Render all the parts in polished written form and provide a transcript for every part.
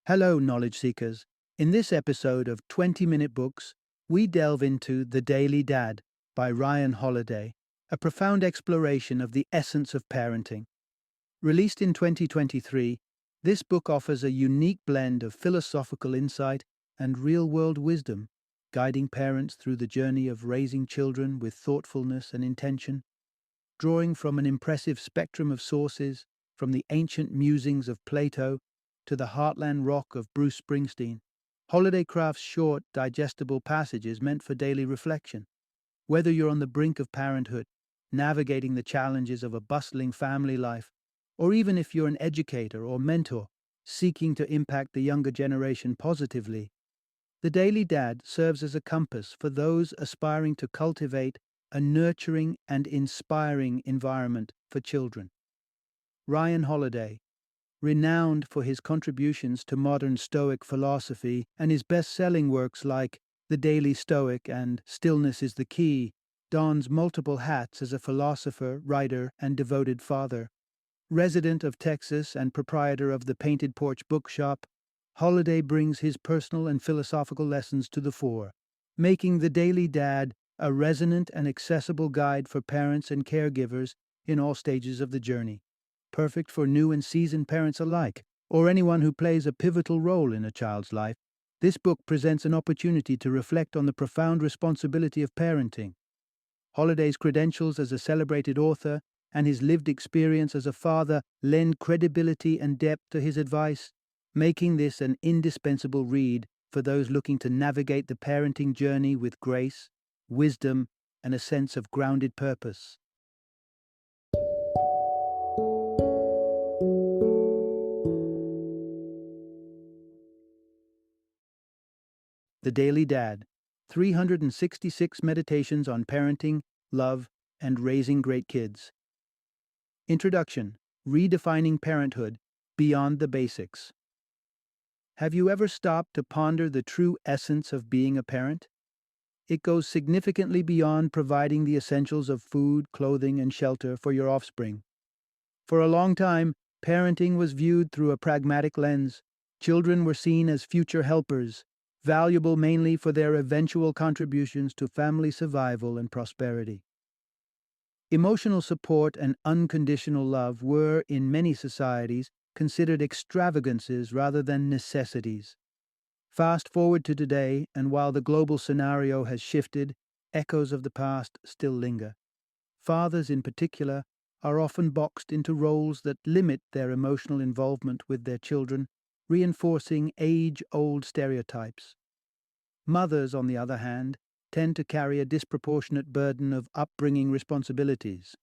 Hello, knowledge seekers. In this episode of 20-Minute Books, we delve into The Daily Dad by Ryan Holiday, a profound exploration of the essence of parenting. Released in 2023, this book offers a unique blend of philosophical insight and real-world wisdom, guiding parents through the journey of raising children with thoughtfulness and intention. Drawing from an impressive spectrum of sources, from the ancient musings of Plato to the heartland rock of Bruce Springsteen, Holiday crafts short, digestible passages meant for daily reflection. Whether you're on the brink of parenthood, navigating the challenges of a bustling family life, or even if you're an educator or mentor seeking to impact the younger generation positively, The Daily Dad serves as a compass for those aspiring to cultivate a nurturing and inspiring environment for children. Ryan Holiday, renowned for his contributions to modern Stoic philosophy and his best-selling works like The Daily Stoic and Stillness is the Key, dons multiple hats as a philosopher, writer, and devoted father. Resident of Texas and proprietor of the Painted Porch Bookshop, Holiday brings his personal and philosophical lessons to the fore, making The Daily Dad a resonant and accessible guide for parents and caregivers in all stages of the journey. Perfect for new and seasoned parents alike, or anyone who plays a pivotal role in a child's life, this book presents an opportunity to reflect on the profound responsibility of parenting. Holiday's credentials as a celebrated author and his lived experience as a father lend credibility and depth to his advice, making this an indispensable read for those looking to navigate the parenting journey with grace, wisdom, and a sense of grounded purpose. The Daily Dad, 366 Meditations on Parenting, Love, and Raising Great Kids. Introduction: Redefining Parenthood Beyond the Basics. Have you ever stopped to ponder the true essence of being a parent? It goes significantly beyond providing the essentials of food, clothing, and shelter for your offspring. For a long time, parenting was viewed through a pragmatic lens. Children were seen as future helpers, valuable mainly for their eventual contributions to family survival and prosperity. Emotional support and unconditional love were, in many societies, considered extravagances rather than necessities. Fast forward to today, and while the global scenario has shifted, echoes of the past still linger. Fathers, in particular, are often boxed into roles that limit their emotional involvement with their children, reinforcing age-old stereotypes. Mothers, on the other hand, tend to carry a disproportionate burden of upbringing responsibilities.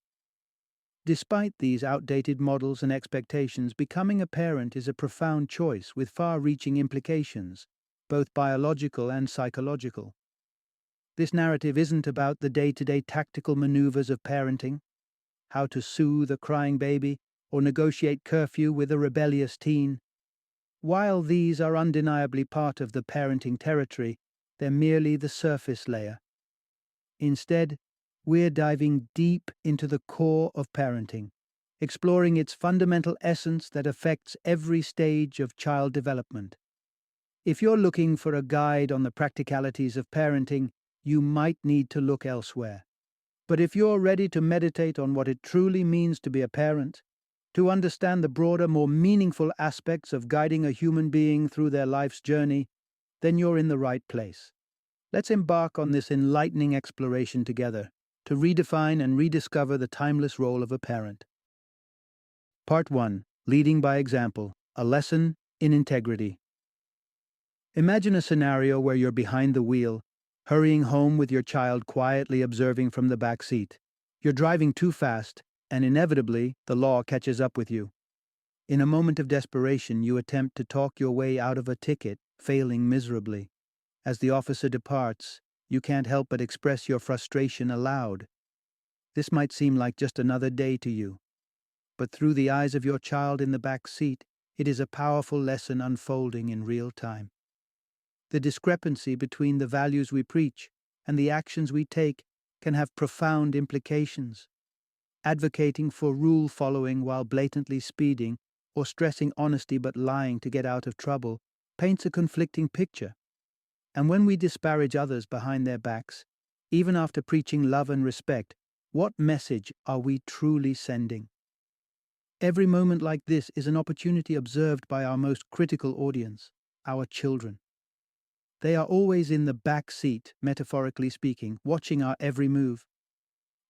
Despite these outdated models and expectations, becoming a parent is a profound choice with far-reaching implications, both biological and psychological. This narrative isn't about the day-to-day tactical maneuvers of parenting, how to soothe a crying baby or negotiate curfew with a rebellious teen. While these are undeniably part of the parenting territory, they're merely the surface layer. Instead, we're diving deep into the core of parenting, exploring its fundamental essence that affects every stage of child development. If you're looking for a guide on the practicalities of parenting, you might need to look elsewhere. But if you're ready to meditate on what it truly means to be a parent, to understand the broader, more meaningful aspects of guiding a human being through their life's journey, then you're in the right place. Let's embark on this enlightening exploration together to redefine and rediscover the timeless role of a parent. Part 1. Leading by Example, a Lesson in Integrity. Imagine a scenario where you're behind the wheel, hurrying home with your child quietly observing from the back seat. You're driving too fast, and inevitably, the law catches up with you. In a moment of desperation, you attempt to talk your way out of a ticket, failing miserably. As the officer departs, you can't help but express your frustration aloud. This might seem like just another day to you, but through the eyes of your child in the back seat, it is a powerful lesson unfolding in real time. The discrepancy between the values we preach and the actions we take can have profound implications. Advocating for rule following while blatantly speeding, or stressing honesty but lying to get out of trouble, paints a conflicting picture. And when we disparage others behind their backs, even after preaching love and respect, what message are we truly sending? Every moment like this is an opportunity observed by our most critical audience, our children. They are always in the back seat, metaphorically speaking, watching our every move.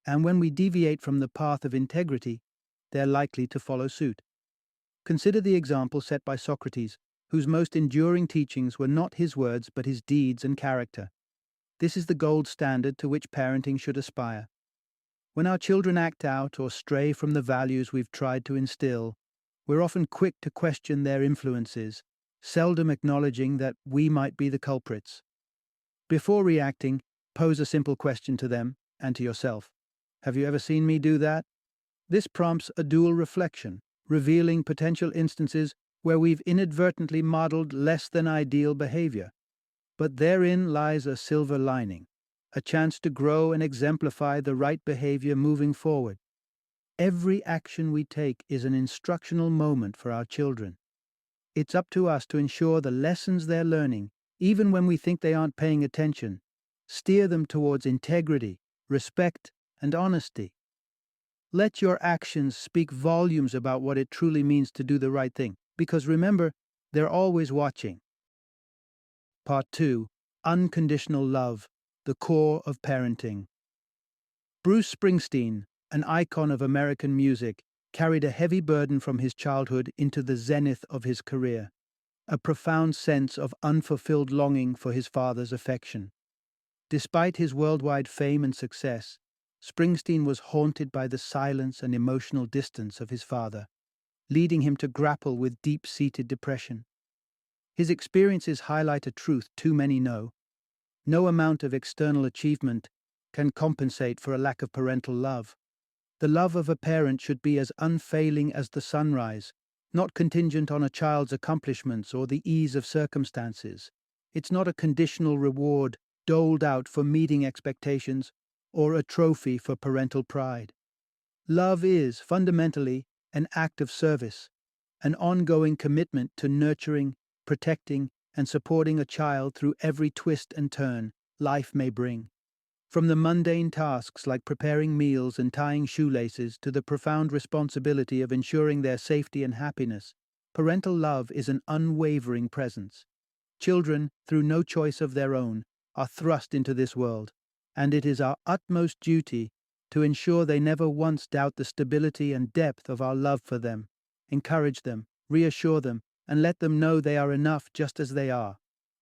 And when we deviate from the path of integrity, they're likely to follow suit. Consider the example set by Socrates, whose most enduring teachings were not his words but his deeds and character. This is the gold standard to which parenting should aspire. When our children act out or stray from the values we've tried to instill, we're often quick to question their influences, seldom acknowledging that we might be the culprits. Before reacting, pose a simple question to them and to yourself. Have you ever seen me do that? This prompts a dual reflection, revealing potential instances where we've inadvertently modeled less than ideal behavior. But therein lies a silver lining, a chance to grow and exemplify the right behavior moving forward. Every action we take is an instructional moment for our children. It's up to us to ensure the lessons they're learning, even when we think they aren't paying attention, steer them towards integrity, respect, and honesty. Let your actions speak volumes about what it truly means to do the right thing, because remember, they're always watching. Part 2. Unconditional Love, the Core of Parenting. Bruce Springsteen, an icon of American music, carried a heavy burden from his childhood into the zenith of his career, a profound sense of unfulfilled longing for his father's affection. Despite his worldwide fame and success, Springsteen was haunted by the silence and emotional distance of his father, leading him to grapple with deep-seated depression. His experiences highlight a truth too many know. No amount of external achievement can compensate for a lack of parental love. The love of a parent should be as unfailing as the sunrise, not contingent on a child's accomplishments or the ease of circumstances. It's not a conditional reward doled out for meeting expectations or a trophy for parental pride. Love is, fundamentally, an act of service, an ongoing commitment to nurturing, protecting, and supporting a child through every twist and turn life may bring. From the mundane tasks like preparing meals and tying shoelaces to the profound responsibility of ensuring their safety and happiness, parental love is an unwavering presence. Children, through no choice of their own, are thrust into this world, and it is our utmost duty to ensure they never once doubt the stability and depth of our love for them. Encourage them, reassure them, and let them know they are enough just as they are.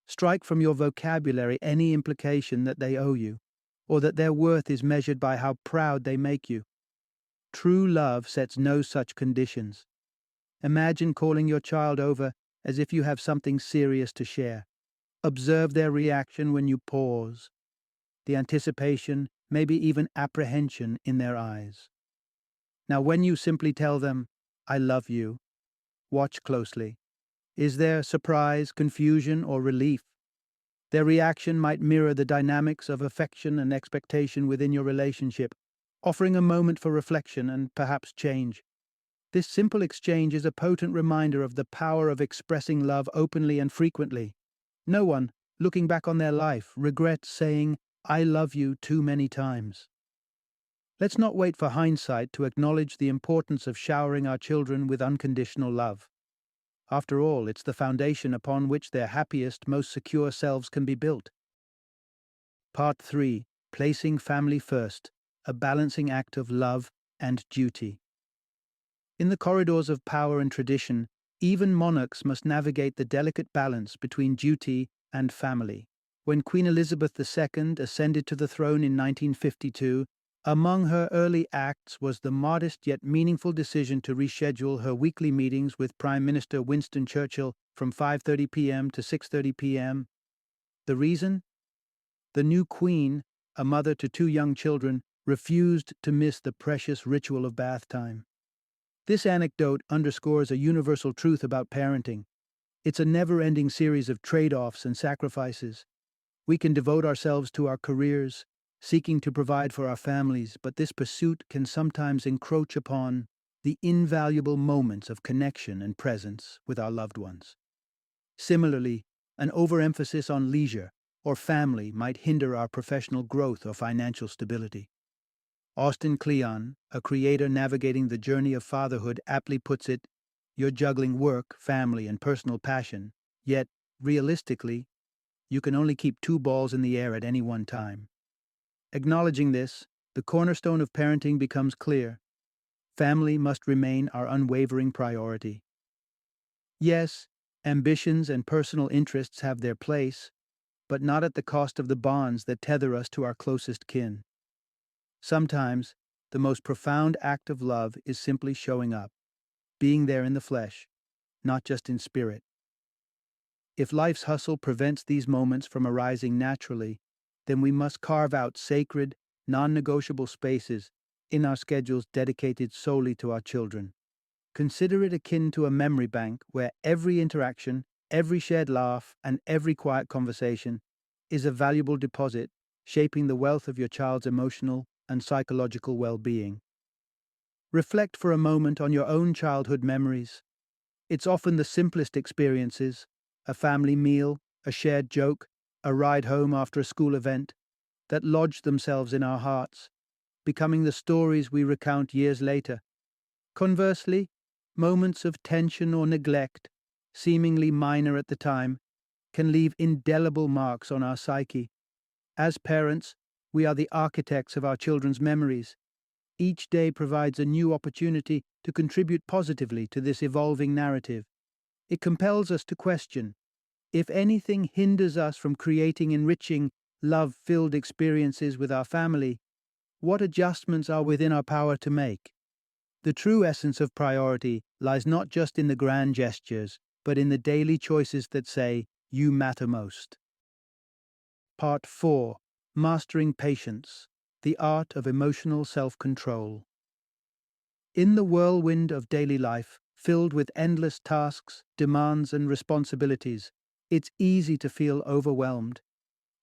Strike from your vocabulary any implication that they owe you, or that their worth is measured by how proud they make you. True love sets no such conditions. Imagine calling your child over as if you have something serious to share. Observe their reaction when you pause, the anticipation, maybe even apprehension in their eyes. Now, when you simply tell them, "I love you," watch closely. Is there surprise, confusion, or relief? Their reaction might mirror the dynamics of affection and expectation within your relationship, offering a moment for reflection and perhaps change. This simple exchange is a potent reminder of the power of expressing love openly and frequently. No one, looking back on their life, regrets saying, "I love you" too many times. Let's not wait for hindsight to acknowledge the importance of showering our children with unconditional love. After all, it's the foundation upon which their happiest, most secure selves can be built. Part 3. Placing Family First, a balancing act of love and duty. In the corridors of power and tradition, even monarchs must navigate the delicate balance between duty and family. When Queen Elizabeth II ascended to the throne in 1952, among her early acts was the modest yet meaningful decision to reschedule her weekly meetings with Prime Minister Winston Churchill from 5:30 p.m. to 6:30 p.m. The reason? The new queen, a mother to two young children, refused to miss the precious ritual of bath time. This anecdote underscores a universal truth about parenting. It's a never-ending series of trade-offs and sacrifices. We can devote ourselves to our careers, seeking to provide for our families, but this pursuit can sometimes encroach upon the invaluable moments of connection and presence with our loved ones. Similarly, an overemphasis on leisure or family might hinder our professional growth or financial stability. Austin Kleon, a creator navigating the journey of fatherhood, aptly puts it, "You're juggling work, family, and personal passion, yet, realistically, you can only keep two balls in the air at any one time." Acknowledging this, the cornerstone of parenting becomes clear. Family must remain our unwavering priority. Yes, ambitions and personal interests have their place, but not at the cost of the bonds that tether us to our closest kin. Sometimes, the most profound act of love is simply showing up, being there in the flesh, not just in spirit. If life's hustle prevents these moments from arising naturally, then we must carve out sacred, non negotiable spaces in our schedules dedicated solely to our children. Consider it akin to a memory bank where every interaction, every shared laugh, and every quiet conversation is a valuable deposit shaping the wealth of your child's emotional and psychological well being. Reflect for a moment on your own childhood memories. It's often the simplest experiences, a family meal, a shared joke, a ride home after a school event, that lodge themselves in our hearts, becoming the stories we recount years later. Conversely, moments of tension or neglect, seemingly minor at the time, can leave indelible marks on our psyche. As parents, we are the architects of our children's memories. Each day provides a new opportunity to contribute positively to this evolving narrative. It compels us to question: if anything hinders us from creating enriching, love filled experiences with our family, what adjustments are within our power to make? The true essence of priority lies not just in the grand gestures, but in the daily choices that say, "You matter most." Part 4: Mastering Patience, the Art of Emotional Self Control. In the whirlwind of daily life, filled with endless tasks, demands, and responsibilities, it's easy to feel overwhelmed.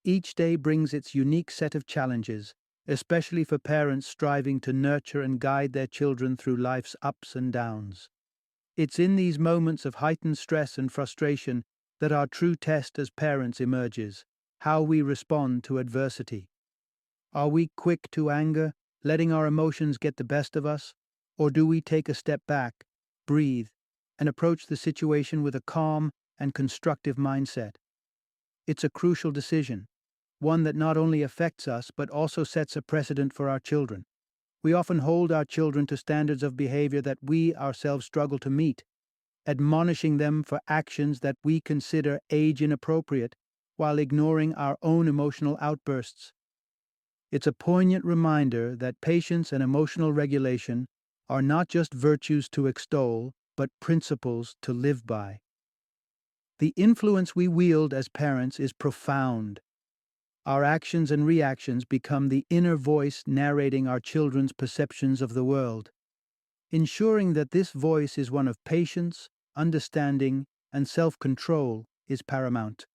Each day brings its unique set of challenges, especially for parents striving to nurture and guide their children through life's ups and downs. It's in these moments of heightened stress and frustration that our true test as parents emerges: how we respond to adversity. Are we quick to anger, letting our emotions get the best of us? Or do we take a step back, breathe, and approach the situation with a calm and constructive mindset? It's a crucial decision, one that not only affects us but also sets a precedent for our children. We often hold our children to standards of behavior that we ourselves struggle to meet, admonishing them for actions that we consider age inappropriate while ignoring our own emotional outbursts. It's a poignant reminder that patience and emotional regulation are not just virtues to extol, but principles to live by. The influence we wield as parents is profound. Our actions and reactions become the inner voice narrating our children's perceptions of the world. Ensuring that this voice is one of patience, understanding, and self control is paramount.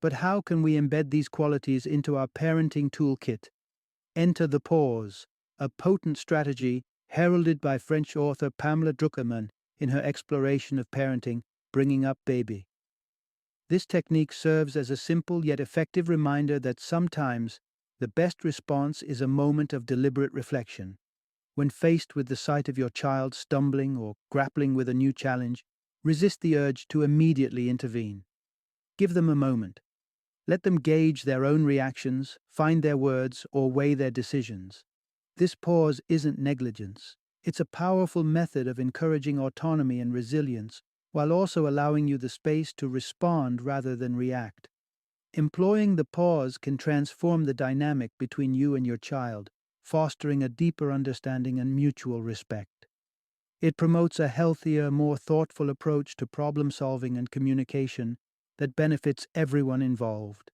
But how can we embed these qualities into our parenting toolkit? Enter the pause, a potent strategy heralded by French author Pamela Druckermann in her exploration of parenting, Bringing Up Baby. This technique serves as a simple yet effective reminder that sometimes the best response is a moment of deliberate reflection. When faced with the sight of your child stumbling or grappling with a new challenge, resist the urge to immediately intervene. Give them a moment. Let them gauge their own reactions, find their words, or weigh their decisions. This pause isn't negligence. It's a powerful method of encouraging autonomy and resilience, while also allowing you the space to respond rather than react. Employing the pause can transform the dynamic between you and your child, fostering a deeper understanding and mutual respect. It promotes a healthier, more thoughtful approach to problem solving and communication that benefits everyone involved.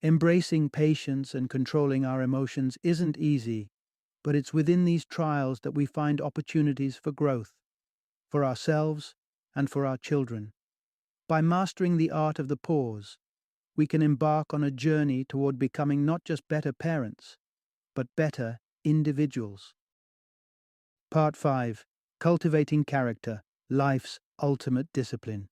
Embracing patience and controlling our emotions isn't easy, but it's within these trials that we find opportunities for growth, for ourselves and for our children. By mastering the art of the pause, we can embark on a journey toward becoming not just better parents, but better individuals. Part 5: Cultivating Character, Life's Ultimate Discipline.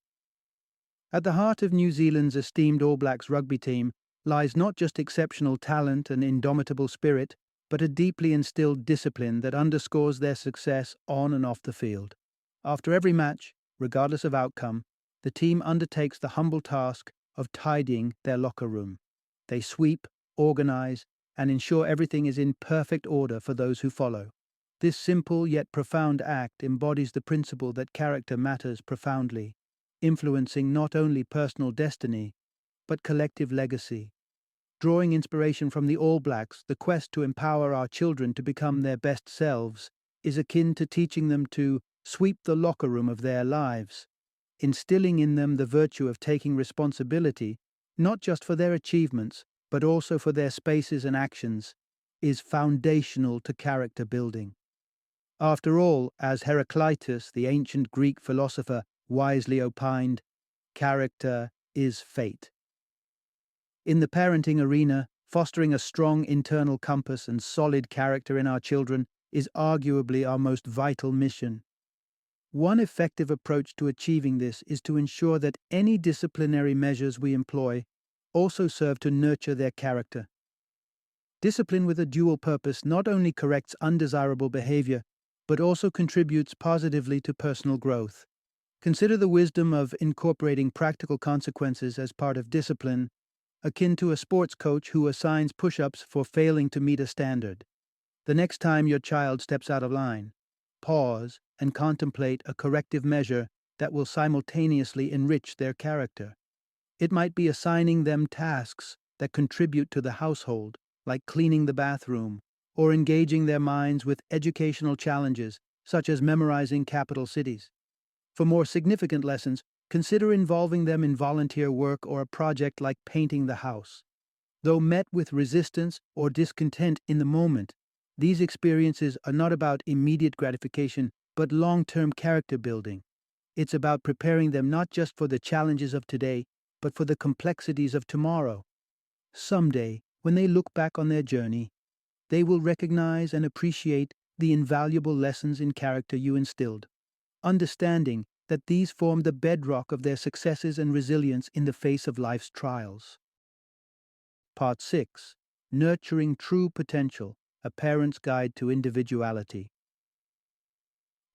At the heart of New Zealand's esteemed All Blacks rugby team lies not just exceptional talent and indomitable spirit, but a deeply instilled discipline that underscores their success on and off the field. After every match, regardless of outcome, the team undertakes the humble task of tidying their locker room. They sweep, organize, and ensure everything is in perfect order for those who follow. This simple yet profound act embodies the principle that character matters profoundly, influencing not only personal destiny, but collective legacy. Drawing inspiration from the All Blacks, the quest to empower our children to become their best selves is akin to teaching them to sweep the locker room of their lives. Instilling in them the virtue of taking responsibility, not just for their achievements, but also for their spaces and actions, is foundational to character building. After all, as Heraclitus, the ancient Greek philosopher, wisely opined, character is fate. In the parenting arena, fostering a strong internal compass and solid character in our children is arguably our most vital mission. One effective approach to achieving this is to ensure that any disciplinary measures we employ also serve to nurture their character. Discipline with a dual purpose not only corrects undesirable behavior, but also contributes positively to personal growth. Consider the wisdom of incorporating practical consequences as part of discipline, akin to a sports coach who assigns push-ups for failing to meet a standard. The next time your child steps out of line, pause and contemplate a corrective measure that will simultaneously enrich their character. It might be assigning them tasks that contribute to the household, like cleaning the bathroom, or engaging their minds with educational challenges, such as memorizing capital cities. For more significant lessons, consider involving them in volunteer work or a project like painting the house. Though met with resistance or discontent in the moment, these experiences are not about immediate gratification, but long-term character building. It's about preparing them not just for the challenges of today, but for the complexities of tomorrow. Someday, when they look back on their journey, they will recognize and appreciate the invaluable lessons in character you instilled, understanding that these form the bedrock of their successes and resilience in the face of life's trials. Part 6. Nurturing True Potential, A Parent's Guide to Individuality.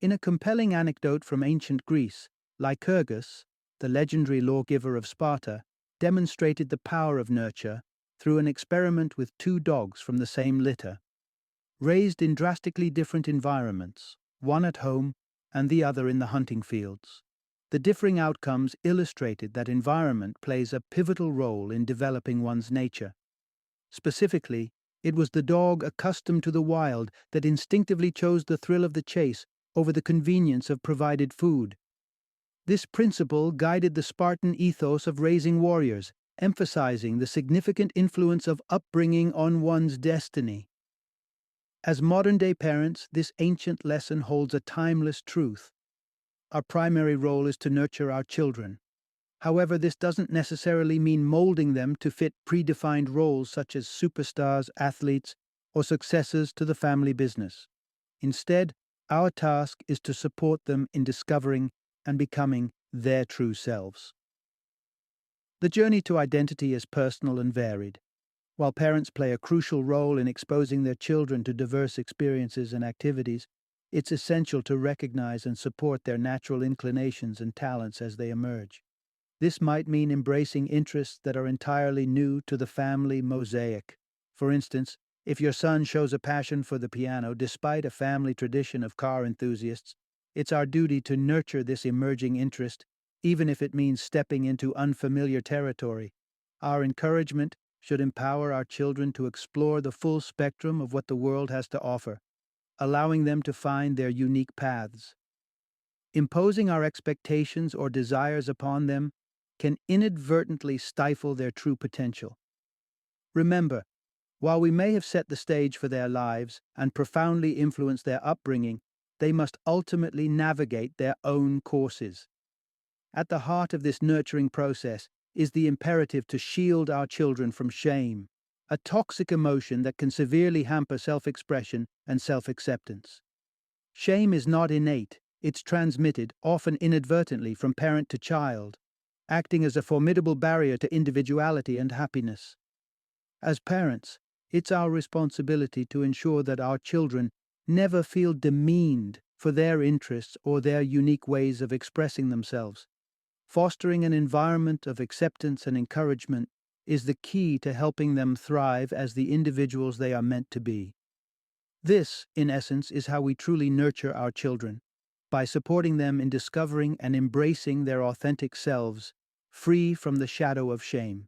In a compelling anecdote from ancient Greece, Lycurgus, the legendary lawgiver of Sparta, demonstrated the power of nurture through an experiment with two dogs from the same litter. Raised in drastically different environments, one at home and the other in the hunting fields. The differing outcomes illustrated that environment plays a pivotal role in developing one's nature. Specifically, it was the dog accustomed to the wild that instinctively chose the thrill of the chase over the convenience of provided food. This principle guided the Spartan ethos of raising warriors, emphasizing the significant influence of upbringing on one's destiny. As modern-day parents, this ancient lesson holds a timeless truth. Our primary role is to nurture our children. However, this doesn't necessarily mean molding them to fit predefined roles such as superstars, athletes, or successors to the family business. Instead, our task is to support them in discovering and becoming their true selves. The journey to identity is personal and varied. While parents play a crucial role in exposing their children to diverse experiences and activities, it's essential to recognize and support their natural inclinations and talents as they emerge. This might mean embracing interests that are entirely new to the family mosaic. For instance, if your son shows a passion for the piano despite a family tradition of car enthusiasts, it's our duty to nurture this emerging interest, even if it means stepping into unfamiliar territory. Our encouragement should empower our children to explore the full spectrum of what the world has to offer, allowing them to find their unique paths. Imposing our expectations or desires upon them can inadvertently stifle their true potential. Remember, while we may have set the stage for their lives and profoundly influence their upbringing, they must ultimately navigate their own courses. At the heart of this nurturing process is the imperative to shield our children from shame, a toxic emotion that can severely hamper self-expression and self-acceptance. Shame is not innate, it's transmitted, often inadvertently, from parent to child. acting as a formidable barrier to individuality and happiness. As parents, it's our responsibility to ensure that our children never feel demeaned for their interests or their unique ways of expressing themselves. Fostering an environment of acceptance and encouragement is the key to helping them thrive as the individuals they are meant to be. This, in essence, is how we truly nurture our children, by supporting them in discovering and embracing their authentic selves, free from the shadow of shame.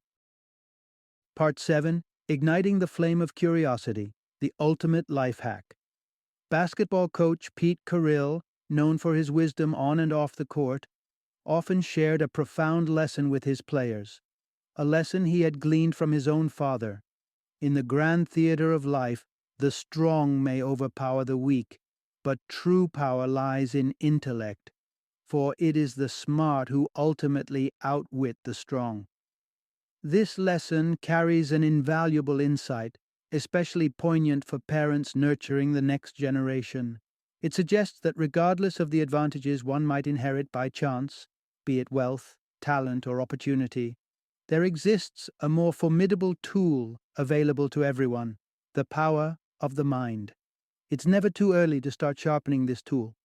Part 7: Igniting the Flame of Curiosity, the Ultimate Life Hack. Basketball coach Pete Carrill, known for his wisdom on and off the court, often shared a profound lesson with his players, a lesson he had gleaned from his own father. In the grand theater of life, the strong may overpower the weak, but true power lies in intellect, for it is the smart who ultimately outwit the strong. This lesson carries an invaluable insight, especially poignant for parents nurturing the next generation. It suggests that regardless of the advantages one might inherit by chance, be it wealth, talent, or opportunity, there exists a more formidable tool available to everyone: the power of the mind. It's never too early to start sharpening this tool.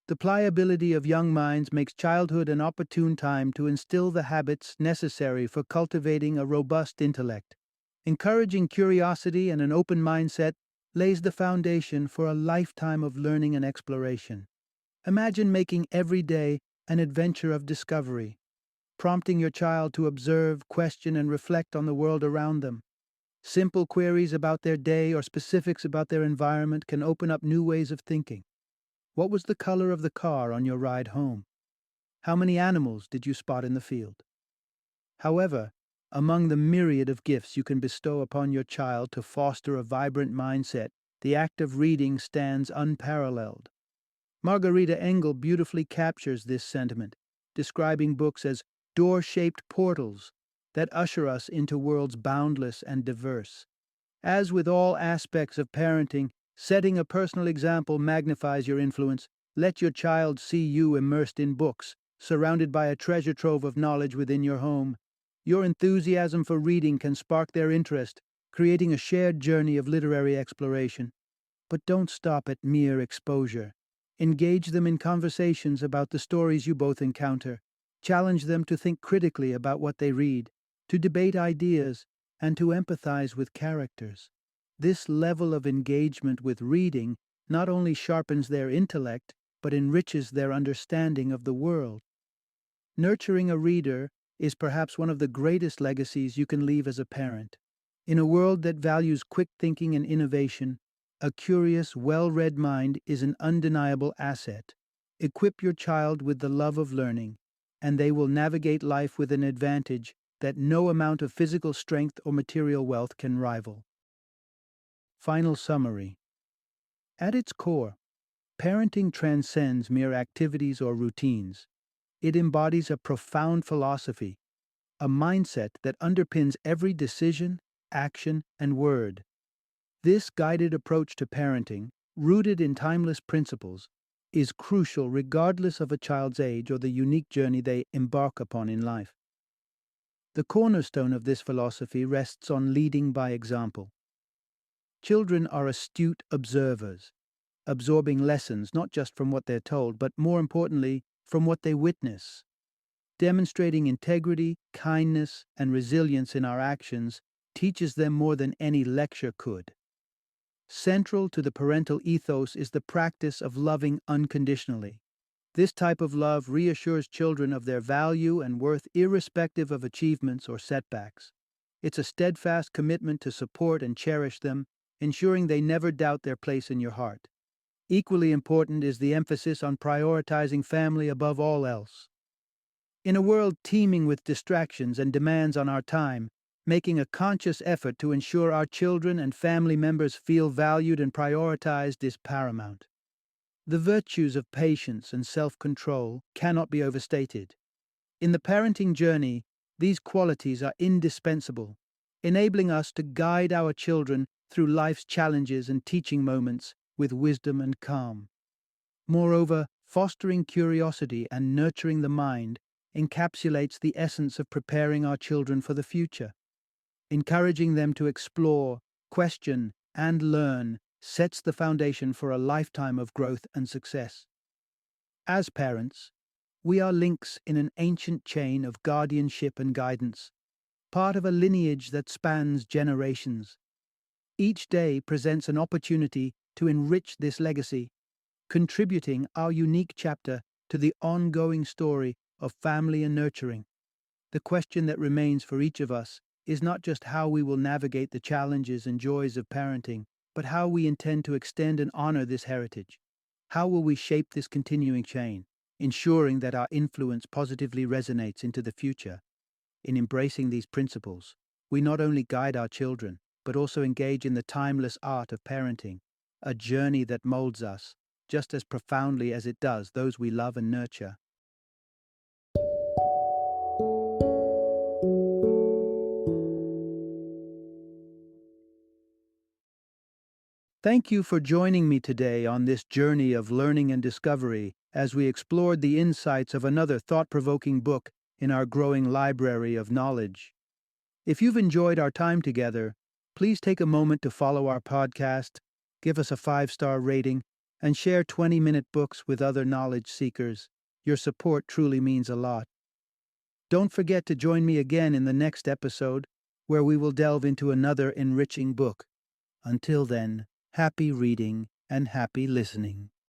The pliability of young minds makes childhood an opportune time to instill the habits necessary for cultivating a robust intellect. Encouraging curiosity and an open mindset lays the foundation for a lifetime of learning and exploration. Imagine making every day an adventure of discovery, prompting your child to observe, question, and reflect on the world around them. Simple queries about their day or specifics about their environment can open up new ways of thinking. What was the color of the car on your ride home? How many animals did you spot in the field? However, among the myriad of gifts you can bestow upon your child to foster a vibrant mindset, the act of reading stands unparalleled. Margarita Engel beautifully captures this sentiment, describing books as door-shaped portals that usher us into worlds boundless and diverse. As with all aspects of parenting, setting a personal example magnifies your influence. Let your child see you immersed in books, surrounded by a treasure trove of knowledge within your home. Your enthusiasm for reading can spark their interest, creating a shared journey of literary exploration. But don't stop at mere exposure. Engage them in conversations about the stories you both encounter. Challenge them to think critically about what they read, to debate ideas, and to empathize with characters. This level of engagement with reading not only sharpens their intellect, but enriches their understanding of the world. Nurturing a reader is perhaps one of the greatest legacies you can leave as a parent. In a world that values quick thinking and innovation, a curious, well-read mind is an undeniable asset. Equip your child with the love of learning, and they will navigate life with an advantage that no amount of physical strength or material wealth can rival. Final summary. At its core, parenting transcends mere activities or routines. It embodies a profound philosophy, a mindset that underpins every decision, action, and word. This guided approach to parenting, rooted in timeless principles, is crucial regardless of a child's age or the unique journey they embark upon in life. The cornerstone of this philosophy rests on leading by example. Children are astute observers, absorbing lessons not just from what they're told, but more importantly, from what they witness. Demonstrating integrity, kindness, and resilience in our actions teaches them more than any lecture could. Central to the parental ethos is the practice of loving unconditionally. This type of love reassures children of their value and worth irrespective of achievements or setbacks. It's a steadfast commitment to support and cherish them, ensuring they never doubt their place in your heart. Equally important is the emphasis on prioritizing family above all else. In a world teeming with distractions and demands on our time, making a conscious effort to ensure our children and family members feel valued and prioritized is paramount. The virtues of patience and self-control cannot be overstated. In the parenting journey, these qualities are indispensable, enabling us to guide our children through life's challenges and teaching moments with wisdom and calm. Moreover, fostering curiosity and nurturing the mind encapsulates the essence of preparing our children for the future. Encouraging them to explore, question, and learn sets the foundation for a lifetime of growth and success. As parents, we are links in an ancient chain of guardianship and guidance, part of a lineage that spans generations. Each day presents an opportunity to enrich this legacy, contributing our unique chapter to the ongoing story of family and nurturing. The question that remains for each of us is not just how we will navigate the challenges and joys of parenting, but how we intend to extend and honor this heritage. How will we shape this continuing chain, ensuring that our influence positively resonates into the future? In embracing these principles, we not only guide our children, but also engage in the timeless art of parenting, a journey that molds us just as profoundly as it does those we love and nurture. Thank you for joining me today on this journey of learning and discovery as we explored the insights of another thought-provoking book in our growing library of knowledge. If you've enjoyed our time together, please take a moment to follow our podcast, give us a 5-star rating, and share 20-minute books with other knowledge seekers. Your support truly means a lot. Don't forget to join me again in the next episode, where we will delve into another enriching book. Until then, happy reading and happy listening.